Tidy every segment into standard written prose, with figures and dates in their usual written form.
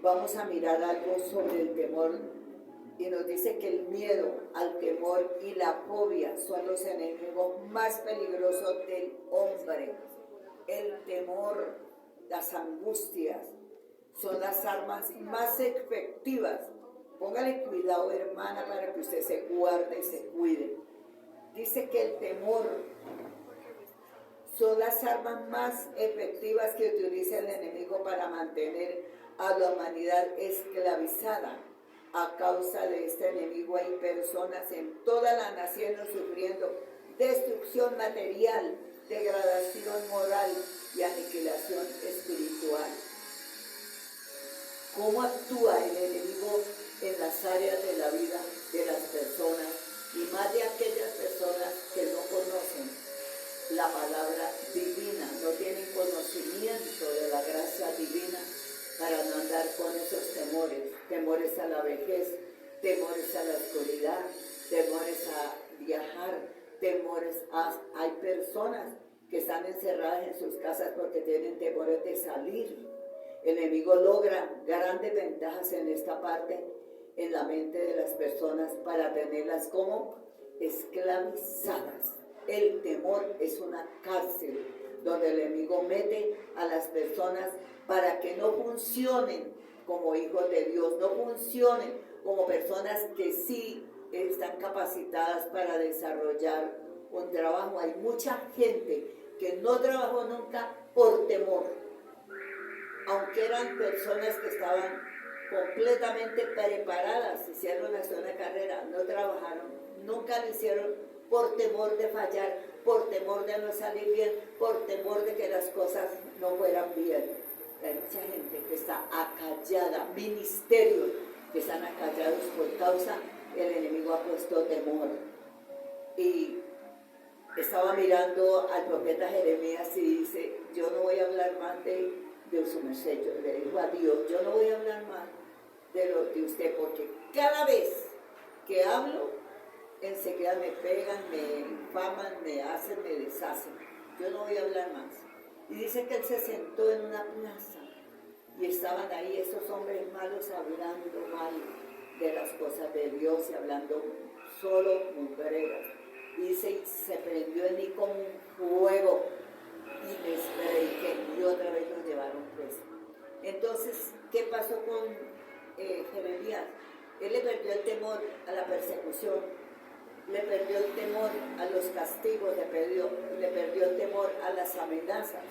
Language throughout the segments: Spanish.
vamos a mirar algo sobre el temor y nos dice que el miedo al temor y la fobia son los enemigos más peligrosos del hombre. El temor, las angustias, son las armas más efectivas. Póngale cuidado, hermana, para que usted se guarde y se cuide. Dice que el temor son las armas más efectivas que utiliza el enemigo para mantener a la humanidad esclavizada. A causa de este enemigo hay personas en toda la nación sufriendo destrucción material, degradación moral y aniquilación espiritual. ¿Cómo actúa el enemigo en las áreas de la vida de las personas y más de aquellas personas que no conocen la palabra divina, no tienen conocimiento de la gracia divina para no andar con esos temores, temores a la vejez, temores a la oscuridad, temores a viajar, hay personas que están encerradas en sus casas porque tienen temores de salir. El enemigo logra grandes ventajas en esta parte, en la mente de las personas, para tenerlas como esclavizadas. El temor es una cárcel donde el enemigo mete a las personas para que no funcionen como hijos de Dios, no funcionen como personas que sí están capacitadas para desarrollar un trabajo. Hay mucha gente que no trabajó nunca por temor, aunque eran personas que estaban completamente preparadas, hicieron hasta una carrera, no trabajaron, nunca lo hicieron por temor de fallar, por temor de no salir bien, por temor de que las cosas no fueran bien. Hay mucha gente que está acallada, ministerios que están acallados por causa, el enemigo ha puesto temor. Y estaba mirando al profeta Jeremías y dice, yo no voy a hablar más de su merced, le dijo a Dios, yo no voy a hablar más de usted, porque cada vez que hablo, enseguida me pegan, me infaman, me hacen, me deshacen. Yo no voy a hablar más. Y dice que él se sentó en una plaza y estaban ahí esos hombres malos hablando mal de las cosas de Dios y hablando solo mujeres. Y dice, y se prendió en mí como un fuego y les prediqué y otra vez los llevaron preso. Entonces, ¿qué pasó con Jeremías? Él le perdió el temor a la persecución, le perdió el temor a los castigos, le perdió el temor a las amenazas.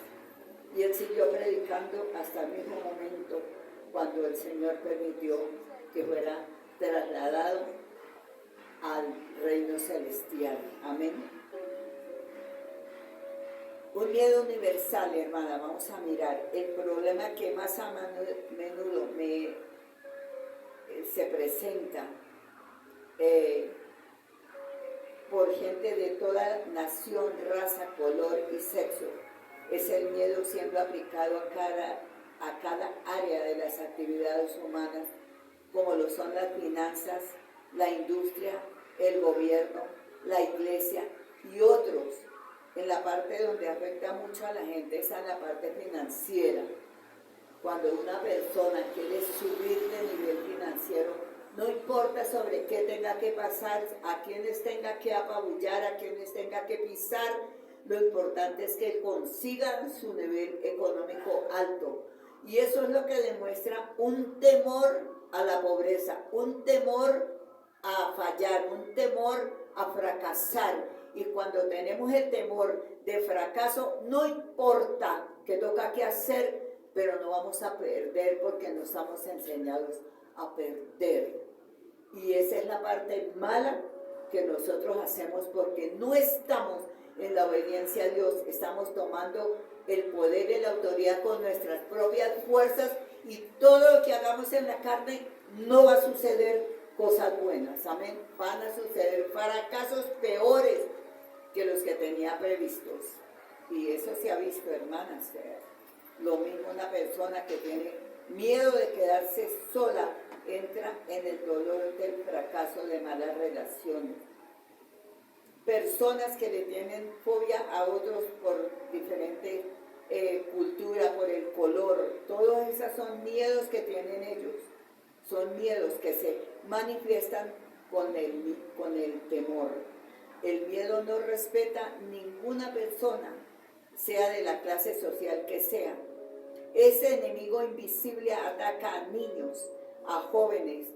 Y él siguió predicando hasta el mismo momento cuando el Señor permitió que fuera trasladado al reino celestial. Amén. Un miedo universal, hermana, vamos a mirar. El problema que más a menudo se presenta por gente de toda nación, raza, color y sexo es el miedo siendo aplicado a cada área de las actividades humanas, como lo son las finanzas, la industria, el gobierno, la iglesia y otros. En la parte donde afecta mucho a la gente es en la parte financiera. Cuando una persona quiere subir de nivel financiero, no importa sobre qué tenga que pasar, a quienes tenga que apabullar, a quienes tenga que pisar, lo importante es que consigan su nivel económico alto. Y eso es lo que demuestra un temor a la pobreza, un temor a fallar, un temor a fracasar. Y cuando tenemos el temor de fracaso, no importa qué toca que hacer, pero no vamos a perder porque no estamos enseñados a perder. Y esa es la parte mala que nosotros hacemos porque no estamos en la obediencia a Dios, estamos tomando el poder y la autoridad con nuestras propias fuerzas y todo lo que hagamos en la carne no va a suceder cosas buenas, amén. Van a suceder fracasos peores que los que tenía previstos. Y eso se ha visto, hermanas. Lo mismo una persona que tiene miedo de quedarse sola entra en el dolor del fracaso de malas relaciones. Personas que le tienen fobia a otros por diferentes cultura, por el color. Todos esos son miedos que tienen ellos. Son miedos que se manifiestan con el temor. El miedo no respeta ninguna persona, sea de la clase social que sea. Ese enemigo invisible ataca a niños, a jóvenes,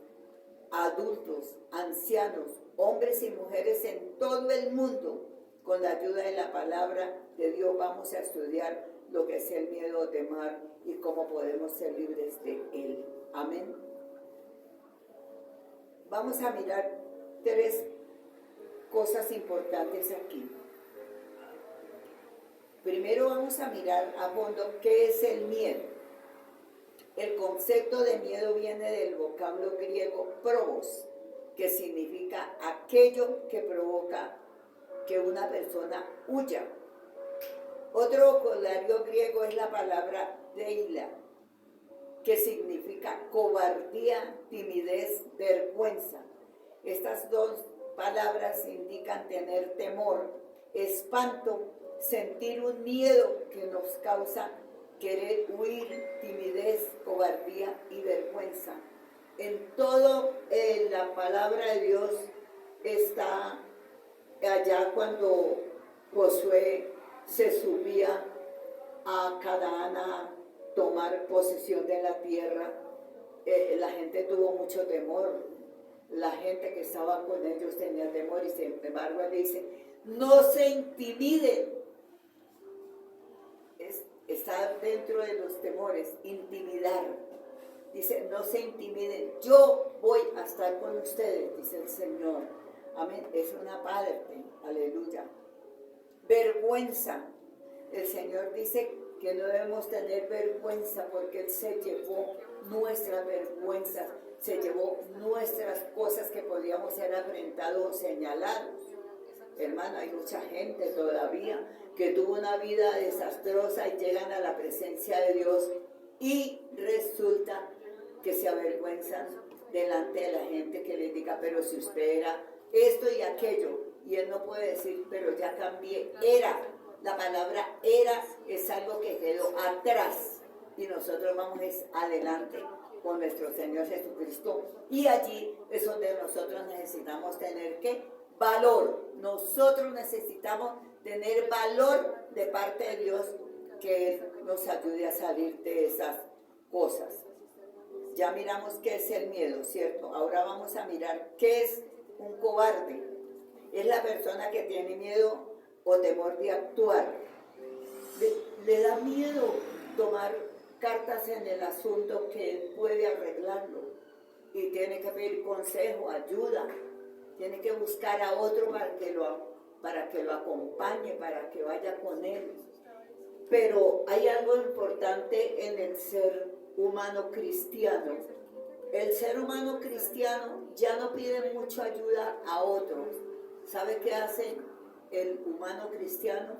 a adultos, ancianos, hombres y mujeres en todo el mundo. Con la ayuda de la palabra de Dios vamos a estudiar lo que es el miedo o temor y cómo podemos ser libres de él. Amén. Vamos a mirar 3 cosas importantes aquí. Primero vamos a mirar a fondo qué es el miedo. El concepto de miedo viene del vocablo griego probos, que significa aquello que provoca que una persona huya. Otro vocabulario griego es la palabra deila, que significa cobardía, timidez, vergüenza. Estas 2 palabras indican tener temor, espanto, sentir un miedo que nos causa querer huir, timidez, cobardía y vergüenza. En todo la palabra de Dios está allá cuando Josué se subía a Canaán a tomar posesión de la tierra. La gente tuvo mucho temor. La gente que estaba con ellos tenía temor y sin embargo él dice, no se intimiden. Está dentro de los temores, intimidar. Dice, no se intimiden, yo voy a estar con ustedes, dice el Señor. Amén, es una parte, aleluya. Vergüenza. El Señor dice que no debemos tener vergüenza porque Él se llevó nuestras vergüenzas, se llevó nuestras cosas que podíamos ser afrentados o señalados. Hermano, hay mucha gente todavía que tuvo una vida desastrosa y llegan a la presencia de Dios y resulta que se avergüenzan delante de la gente que les diga, pero si usted era esto y aquello, y él no puede decir, pero ya cambié, era. La palabra era es algo que quedó atrás y nosotros vamos adelante con nuestro Señor Jesucristo. Y allí es donde nosotros necesitamos tener ¿qué? Valor. Nosotros necesitamos tener valor de parte de Dios que Él nos ayude a salir de esas cosas. Ya miramos qué es el miedo, ¿cierto? Ahora vamos a mirar qué es un cobarde. Es la persona que tiene miedo o temor de actuar. Le da miedo tomar cartas en el asunto que él puede arreglarlo y tiene que pedir consejo, ayuda, tiene que buscar a otro para que lo acompañe, para que vaya con él. Pero hay algo importante en el ser humano cristiano. El ser humano cristiano ya no pide mucha ayuda a otros. ¿Sabe qué hace el humano cristiano?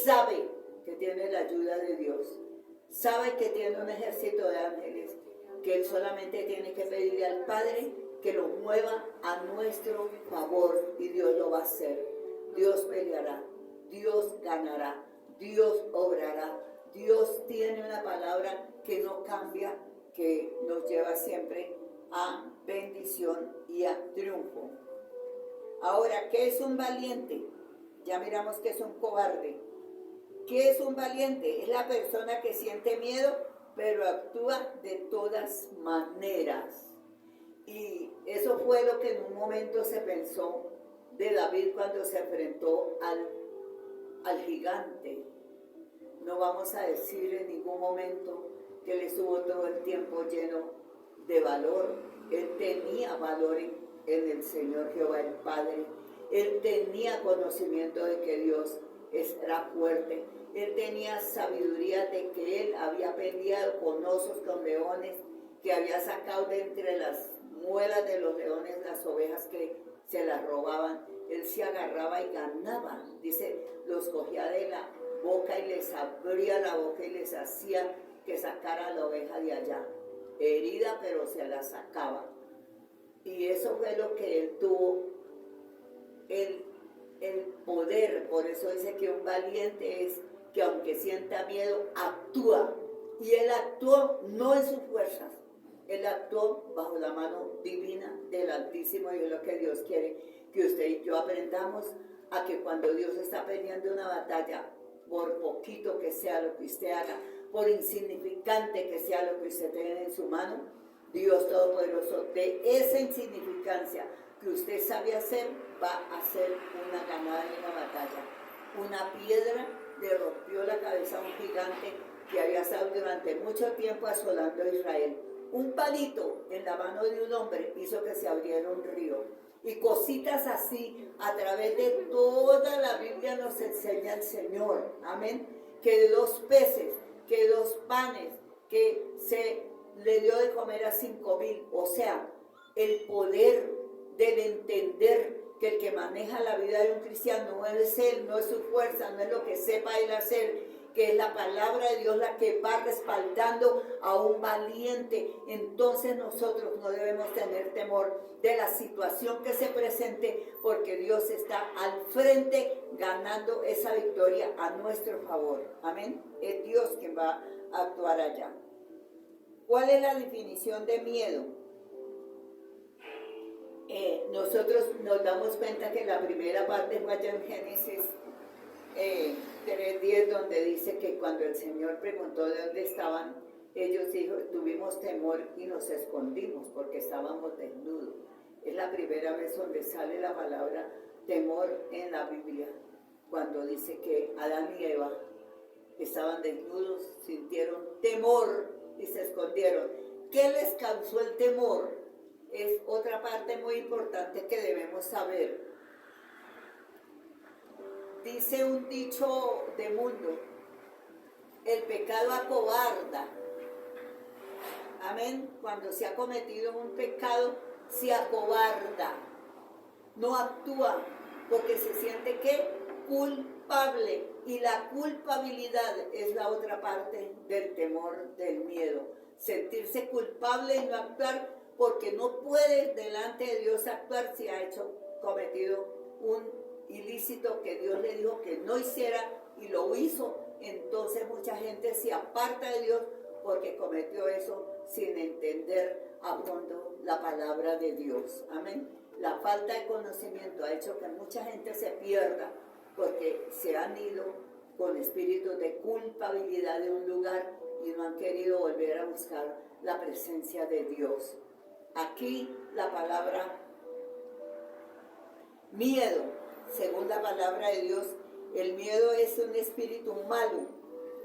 Sabe que tiene la ayuda de Dios. Sabe que tiene un ejército de ángeles, que él solamente tiene que pedirle al Padre que lo mueva a nuestro favor y Dios lo va a hacer. Dios peleará, Dios ganará, Dios obrará. Dios tiene una palabra que no cambia, que nos lleva siempre a bendición y a triunfo. Ahora, ¿qué es un valiente? Ya miramos que es un cobarde. ¿Qué es un valiente? Es la persona que siente miedo, pero actúa de todas maneras. Y eso fue lo que en un momento se pensó de David cuando se enfrentó al gigante. No vamos a decir en ningún momento que él estuvo todo el tiempo lleno de valor. Él tenía valor en el Señor Jehová el Padre. Él tenía conocimiento de que Dios era fuerte. Él tenía sabiduría de que él había peleado con osos, con leones, que había sacado de entre las muelas de los leones las ovejas que se las robaban. Él se agarraba y ganaba. Dice, los cogía de la boca y les abría la boca y les hacía que sacara la oveja de allá. Herida, pero se la sacaba. Y eso fue lo que él tuvo, el poder. Por eso dice que un valiente es que aunque sienta miedo, actúa. Y él actuó no en sus fuerzas, él actuó bajo la mano divina del Altísimo, y es lo que Dios quiere que usted y yo aprendamos, a que cuando Dios está peleando una batalla, por poquito que sea lo que usted haga, por insignificante que sea lo que usted tenga en su mano, Dios Todopoderoso, de esa insignificancia que usted sabe hacer, va a hacer una ganada en una batalla. Una piedra le rompió la cabeza a un gigante que había estado durante mucho tiempo asolando a Israel. Un palito en la mano de un hombre hizo que se abriera un río. Y cositas así, a través de toda la Biblia nos enseña el Señor. Amén. Que de 2 peces, que 2 panes, que se le dio de comer a 5,000. O sea, el poder del entender que el que maneja la vida de un cristiano no es él, no es su fuerza, no es lo que sepa él hacer, que es la palabra de Dios la que va respaldando a un valiente. Entonces nosotros no debemos tener temor de la situación que se presente, porque Dios está al frente ganando esa victoria a nuestro favor. Amén. Es Dios quien va a actuar allá. ¿Cuál es la definición de miedo? Nosotros nos damos cuenta que la primera parte fue allá en Génesis 3:10, donde dice que cuando el Señor preguntó de dónde estaban, ellos dijeron, tuvimos temor y nos escondimos porque estábamos desnudos. Es la primera vez donde sale la palabra temor en la Biblia, cuando dice que Adán y Eva estaban desnudos, sintieron temor y se escondieron. ¿Qué les causó el temor? Es otra parte muy importante que debemos saber. Dice un dicho de mundo, el pecado acobarda. Amén. Cuando se ha cometido un pecado, se acobarda. No actúa porque se siente que culpable. Y la culpabilidad es la otra parte del temor, del miedo. Sentirse culpable y no actuar, porque no puede delante de Dios actuar si ha cometido un ilícito que Dios le dijo que no hiciera y lo hizo. Entonces mucha gente se aparta de Dios porque cometió eso sin entender a fondo la palabra de Dios. Amén. La falta de conocimiento ha hecho que mucha gente se pierda, porque se han ido con espíritus de culpabilidad de un lugar y no han querido volver a buscar la presencia de Dios. Aquí la palabra miedo, según la palabra de Dios, el miedo es un espíritu malo,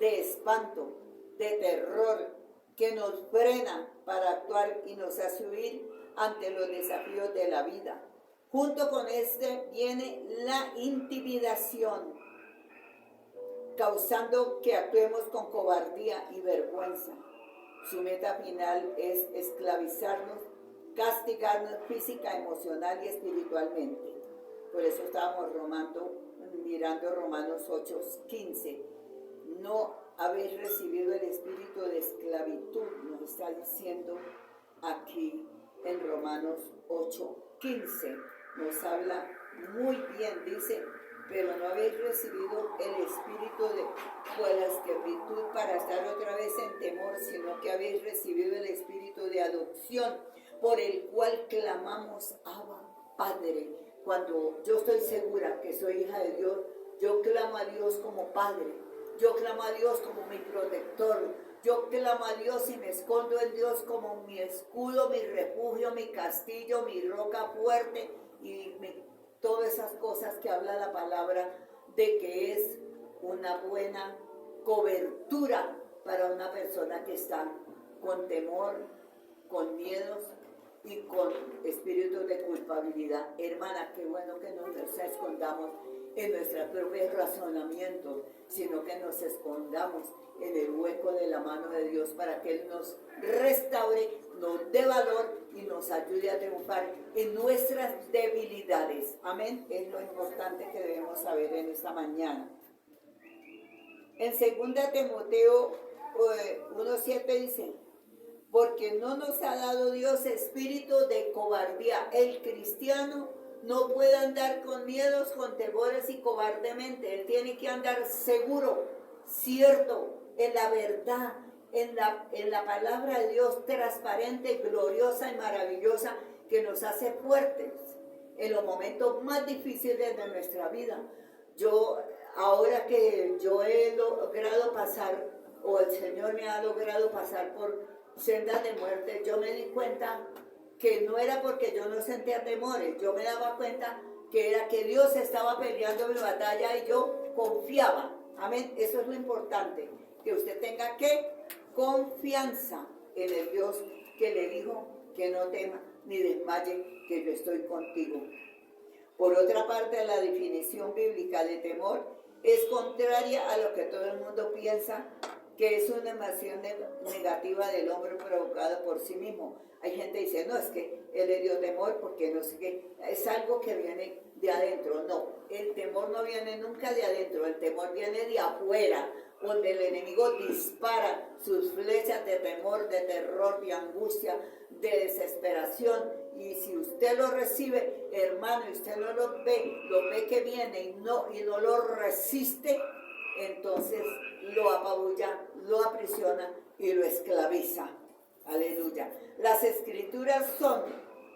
de espanto, de terror, que nos frena para actuar y nos hace huir ante los desafíos de la vida. Junto con este viene la intimidación, causando que actuemos con cobardía y vergüenza. Su meta final es esclavizarnos, castigarnos física, emocional y espiritualmente. Por eso estábamos mirando Romanos 8:15. No habéis recibido el espíritu de esclavitud, nos está diciendo aquí en Romanos 8:15. Nos habla muy bien, dice, pero no habéis recibido el espíritu de la esclavitud para estar otra vez en temor, sino que habéis recibido el espíritu de adopción, por el cual clamamos, Abba, Padre. Cuando yo estoy segura que soy hija de Dios, yo clamo a Dios como Padre, yo clamo a Dios como mi protector, yo clamo a Dios y me escondo en Dios como mi escudo, mi refugio, mi castillo, mi roca fuerte y todas esas cosas que habla la palabra de que es una buena cobertura para una persona que está con temor, con miedos y con espíritus de culpabilidad. Hermana, qué bueno que no nos escondamos en nuestros propios razonamientos, sino que nos escondamos en el hueco de la mano de Dios para que Él nos restaure, nos dé valor y nos ayude a triunfar en nuestras debilidades. Amén. Es lo importante que debemos saber en esta mañana. En 2 Timoteo 1:7 dice, porque no nos ha dado Dios espíritu de cobardía. El cristiano no puede andar con miedos, con temores y cobardemente. Él tiene que andar seguro, cierto, en la verdad, en la palabra de Dios transparente, gloriosa y maravillosa, que nos hace fuertes en los momentos más difíciles de nuestra vida. Ahora que yo he logrado pasar, o el Señor me ha logrado pasar por sendas de muerte, yo me di cuenta que no era porque yo no sentía temores, yo me daba cuenta que era que Dios estaba peleando mi batalla y yo confiaba. Amén. Eso es lo importante, que usted tenga confianza en el Dios que le dijo que no tema ni desmaye, que yo estoy contigo. Por otra parte, la definición bíblica de temor es contraria a lo que todo el mundo piensa, que es una emoción negativa del hombre provocada por sí mismo. Hay gente que dice, no, es que él le dio temor porque no sé qué, es algo que viene de adentro. No, el temor no viene nunca de adentro, el temor viene de afuera, donde el enemigo dispara sus flechas de temor, de terror, de angustia, de desesperación. Y si usted lo recibe, hermano, y usted no lo ve que viene y no lo resiste, entonces lo apabulla, lo aprisiona y lo esclaviza. Aleluya. Las escrituras son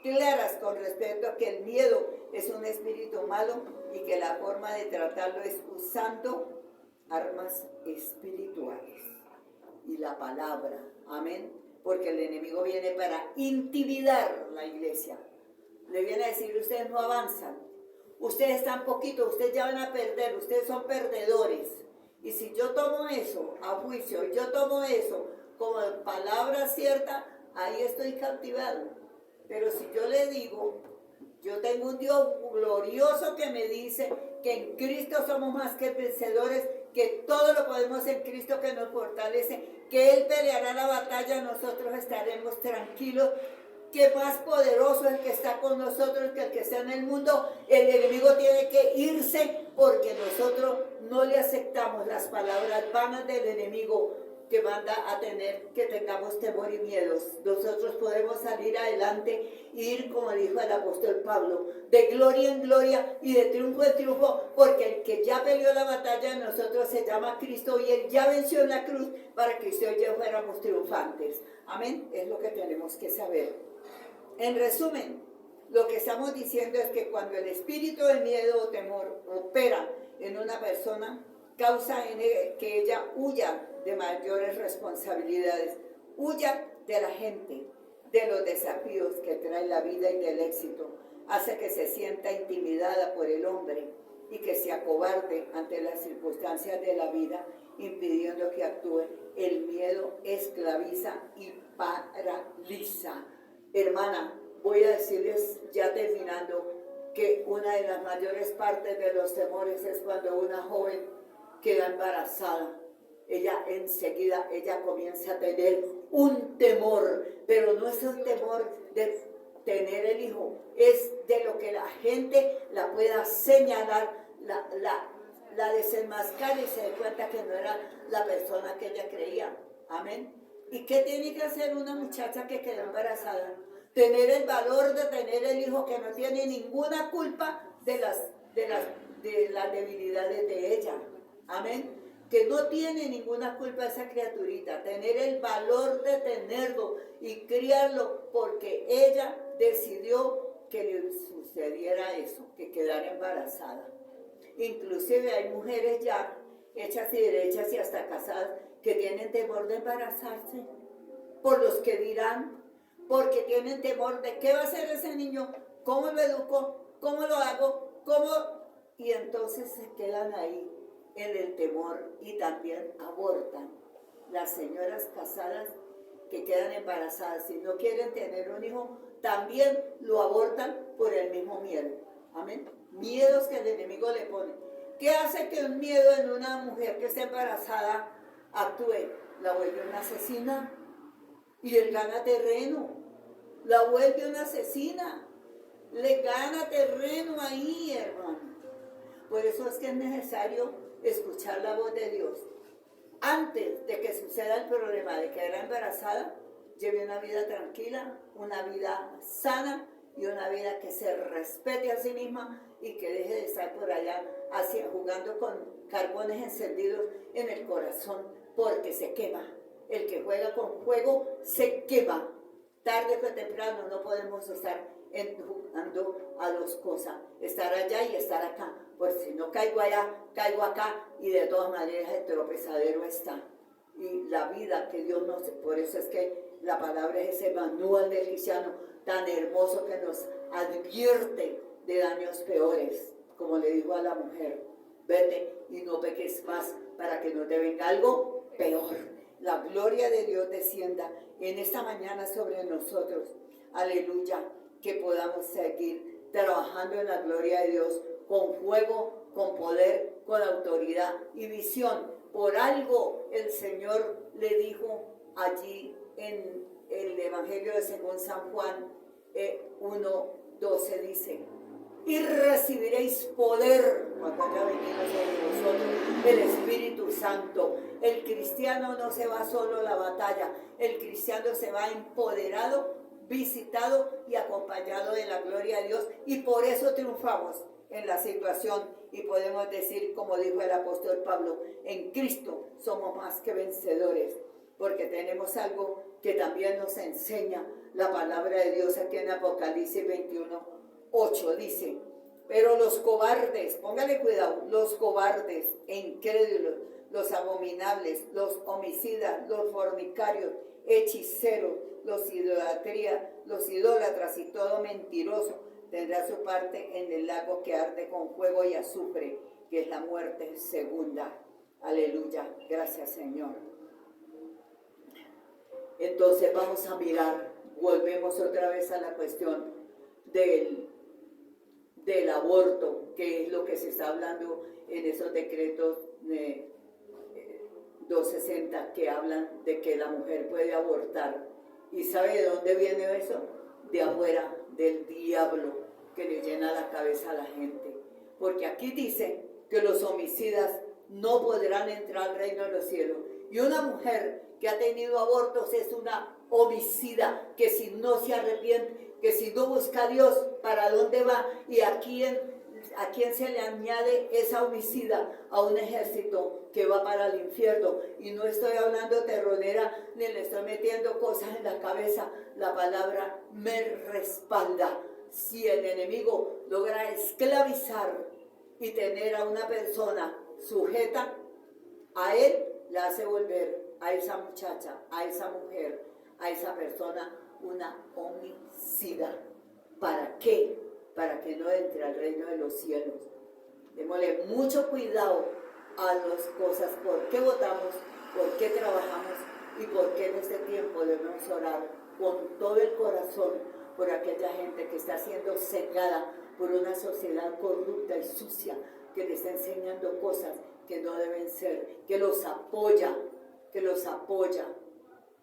claras con respecto a que el miedo es un espíritu malo y que la forma de tratarlo es usando armas espirituales y la palabra. Amén. Porque el enemigo viene para intimidar la iglesia. Le viene a decir, ustedes no avanzan, ustedes están poquito, ustedes ya van a perder, ustedes son perdedores. Y si yo tomo eso a juicio, yo tomo eso como palabra cierta, ahí estoy cautivado. Pero si yo le digo, yo tengo un Dios glorioso que me dice que en Cristo somos más que vencedores, que todo lo podemos en Cristo que nos fortalece, que Él peleará la batalla, nosotros estaremos tranquilos, que más poderoso es el que está con nosotros que el que está en el mundo. El enemigo tiene que irse porque nosotros no le aceptamos las palabras vanas del enemigo que manda a tener que tengamos temor y miedos. Nosotros podemos salir adelante e ir, como dijo el apóstol Pablo, de gloria en gloria y de triunfo en triunfo, porque el que ya peleó la batalla en nosotros se llama Cristo y Él ya venció en la cruz para que usted y yo fuéramos triunfantes. Amén, es lo que tenemos que saber. En resumen, lo que estamos diciendo es que cuando el espíritu de miedo o temor opera en una persona, causa que ella huya de mayores responsabilidades, huya de la gente, de los desafíos que trae la vida y del éxito, hace que se sienta intimidada por el hombre y que se acobarde ante las circunstancias de la vida, impidiendo que actúe. El miedo esclaviza y paraliza. Hermana, voy a decirles, ya terminando, que una de las mayores partes de los temores es cuando una joven queda embarazada. Ella enseguida, comienza a tener un temor, pero no es el temor de tener el hijo, es de lo que la gente la pueda señalar, la desenmascara y se dé cuenta que no era la persona que ella creía. Amén. ¿Y qué tiene que hacer una muchacha que quedó embarazada? Tener el valor de tener el hijo que no tiene ninguna culpa de las debilidades de ella. Amén. Que no tiene ninguna culpa esa criaturita. Tener el valor de tenerlo y criarlo porque ella decidió que le sucediera eso, que quedara embarazada. Inclusive hay mujeres ya hechas y derechas y hasta casadas que tienen temor de embarazarse por los que dirán, porque tienen temor de qué va a hacer ese niño, cómo lo educo, cómo lo hago, y entonces se quedan ahí en el temor y también abortan. Las señoras casadas que quedan embarazadas, si no quieren tener un hijo, también lo abortan por el mismo miedo. Amén. Miedos que el enemigo le pone. ¿Qué hace que un miedo en una mujer que está embarazada actúe? La vuelve una asesina y él gana terreno. La vuelve una asesina, le gana terreno ahí, hermano. Por eso es que es necesario escuchar la voz de Dios. Antes de que suceda el problema de quedar embarazada, lleve una vida tranquila, una vida sana y una vida que se respete a sí misma y que deje de estar por allá jugando con carbones encendidos en el corazón, porque se quema. El que juega con fuego se quema. Tarde o temprano no podemos estar jugando a dos cosas, estar allá y estar acá, pues si no caigo allá, caigo acá, y de todas maneras el tropezadero está. Y la vida que Dios nos... Por eso es que la palabra es ese manual del cristiano tan hermoso que nos advierte de daños peores, como le dijo a la mujer: vete y no peques más para que no te venga algo peor. La gloria de Dios descienda en esta mañana sobre nosotros. Aleluya, que podamos seguir trabajando en la gloria de Dios con fuego, con poder, con autoridad y visión. Por algo el Señor le dijo allí en el Evangelio de según San Juan 1:12, dice: y recibiréis poder cuando haya venido sobre vosotros el Espíritu Santo. El cristiano no se va solo a la batalla, el cristiano se va empoderado, visitado y acompañado de la gloria de Dios, y por eso triunfamos en la situación, y podemos decir, como dijo el apóstol Pablo: en Cristo somos más que vencedores, porque tenemos algo que también nos enseña la palabra de Dios aquí en Apocalipsis 21:8, dice: pero los cobardes, póngale cuidado, los cobardes e incrédulos, los abominables, los homicidas, los fornicarios, hechiceros, los idólatras y todo mentiroso tendrá su parte en el lago que arde con fuego y azufre, que es la muerte segunda. Aleluya, gracias Señor. Entonces vamos a mirar, volvemos otra vez a la cuestión del aborto, que es lo que se está hablando en esos decretos 260 que hablan de que la mujer puede abortar. ¿Y sabe de dónde viene eso? De afuera, del diablo, que le llena la cabeza a la gente. Porque aquí dice que los homicidas no podrán entrar al reino de los cielos. Y una mujer que ha tenido abortos es una homicida, que si no se arrepiente, que si no busca a Dios, ¿para dónde va? Y a quién se le añade esa homicida: a un ejército que va para el infierno. Y no estoy hablando terronera, ni le estoy metiendo cosas en la cabeza. La palabra me respalda. Si el enemigo logra esclavizar y tener a una persona sujeta a él, la hace volver a esa muchacha, a esa mujer, a esa persona una homicida. ¿Para qué? Para que no entre al reino de los cielos. Démosle mucho cuidado a las cosas, por qué votamos, por qué trabajamos y por qué en este tiempo debemos orar con todo el corazón por aquella gente que está siendo cegada por una sociedad corrupta y sucia, que le está enseñando cosas que no deben ser, que los apoya.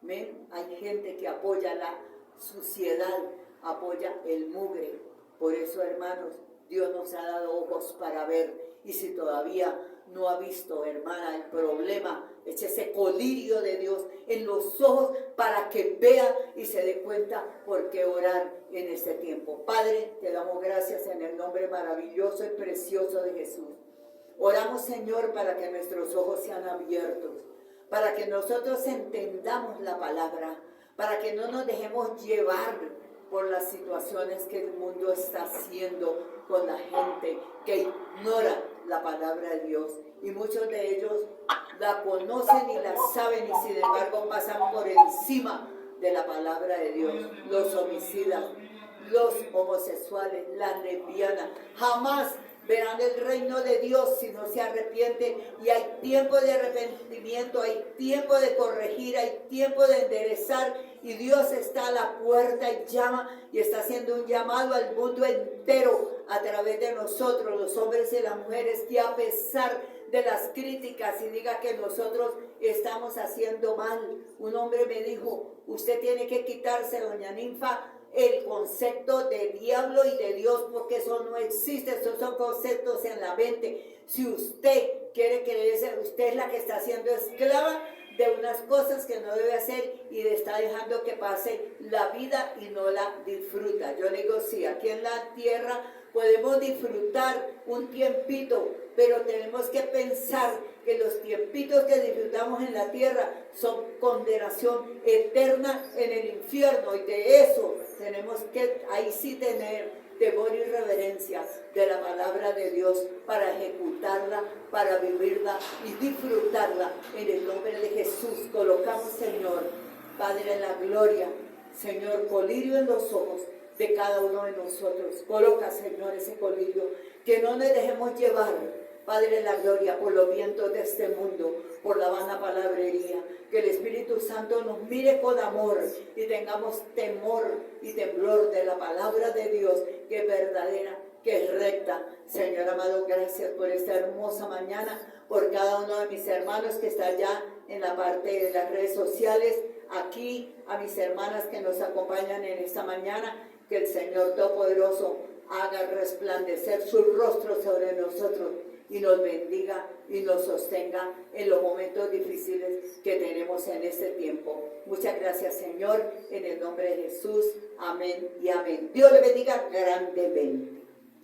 ¿Ven? Hay gente que apoya la suciedad, apoya el mugre. Por eso, hermanos, Dios nos ha dado ojos para ver. Y si todavía no ha visto, hermana, el problema, eche ese colirio de Dios en los ojos para que vea y se dé cuenta por qué orar en este tiempo. Padre, te damos gracias en el nombre maravilloso y precioso de Jesús. Oramos, Señor, para que nuestros ojos sean abiertos, para que nosotros entendamos la palabra, para que no nos dejemos llevar por las situaciones que el mundo está haciendo con la gente que ignora la palabra de Dios. Y muchos de ellos la conocen y la saben, y sin embargo pasan por encima de la palabra de Dios. Los homicidas, los homosexuales, las lesbianas, jamás verán el reino de Dios si no se arrepienten. Y hay tiempo de arrepentimiento, hay tiempo de corregir, hay tiempo de enderezar, y Dios está a la puerta y llama, y está haciendo un llamado al mundo entero a través de nosotros, los hombres y las mujeres, que a pesar de las críticas y diga que nosotros estamos haciendo mal. Un hombre me dijo: usted tiene que quitarse, doña Ninfa, el concepto de diablo y de Dios, porque eso no existe, esos son conceptos en la mente. Si usted quiere creerse, usted es la que está siendo esclava de unas cosas que no debe hacer, y está dejando que pase la vida y no la disfruta. Yo digo, sí, aquí en la tierra podemos disfrutar un tiempito, pero tenemos que pensar que los tiempitos que disfrutamos en la tierra son condenación eterna en el infierno, y de eso tenemos que ahí sí tener temor y reverencia de la palabra de Dios para ejecutarla, para vivirla y disfrutarla en el nombre de Jesús. Colocamos, Señor, Padre, en la gloria, Señor, colirio en los ojos de cada uno de nosotros. Coloca, Señor, ese colirio, que no nos dejemos llevar, Padre, en la gloria, por los vientos de este mundo, por la vana palabrería. Que el Espíritu Santo nos mire con amor y tengamos temor y temblor de la palabra de Dios, que es verdadera, que es recta. Señor amado, gracias por esta hermosa mañana, por cada uno de mis hermanos que está allá en la parte de las redes sociales, aquí a mis hermanas que nos acompañan en esta mañana. Que el Señor Todopoderoso haga resplandecer su rostro sobre nosotros y nos bendiga y nos sostenga en los momentos difíciles que tenemos en este tiempo. Muchas gracias, Señor, en el nombre de Jesús. Amén y amén. Dios le bendiga grandemente.